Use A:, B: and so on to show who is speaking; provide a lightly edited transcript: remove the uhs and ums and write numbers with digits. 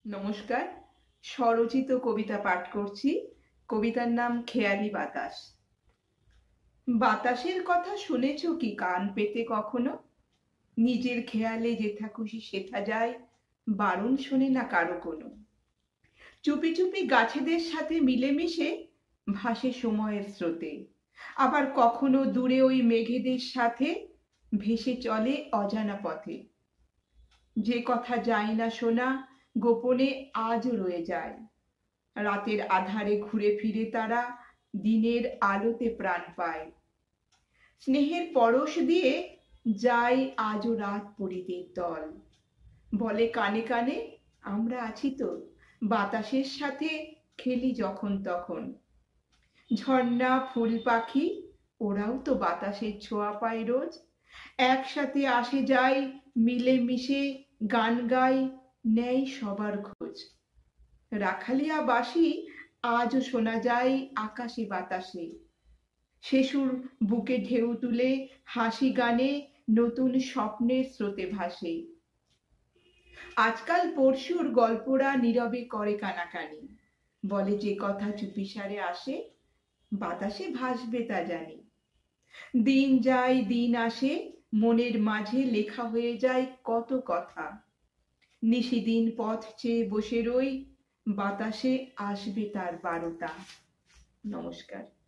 A: নমস্কার। স্বরচিত কবিতা পাঠ করছি। কবিতার নাম খেয়ালি বাতাস। বাতাসের কথা শুনেছ কি কান পেতে কখনো? নিজের খেয়ালে যেথা খুশি সেথা যায়, বারণ শোনে না কারো কোনো। চুপি চুপি গাছেদের সাথে মিলেমিশে ভাসে সময়ের স্রোতে। আবার কখনো দূরে ওই মেঘেদের সাথে ভেসে চলে অজানা পথে। যে কথা যায় না শোনা গোপনে আজও রয়ে যায়। রাতের আধারে ঘুরে ফিরে তারা দিনের আলোতে প্রাণ পায়। স্নেহের পরশ দিয়ে যায় আজও রাত পরিদের দল। বলে কানে কানে, আমরা আছি তো, বাতাসের সাথে খেলি যখন তখন। ঝর্ণা ফুল পাখি ওরাও তো বাতাসের ছোঁয়া পায় রোজ। একসাথে আসে যায় মিলেমিশে, গান গায়, নেয় সবার খোঁজ। রাখালিয়া বাঁশি আজও শোনা যায় আকাশে বাতাসে। শিশুর বুকে ঢেউ তুলে হাসি গানে নতুন স্বপ্নের স্রোতে ভাসে। আজকাল পরশুর গল্পরা নীরবে করে কানাকানি। বলে যে কথা চুপিসারে আসে, বাতাসে ভাসবে তা জানি। দিন যায় দিন আসে, মনের মাঝে লেখা হয়ে যায় কত কথা। নিশিদিন পথ চেয়ে বসে রই, বাতাসে আসবে তার 12টা। নমস্কার।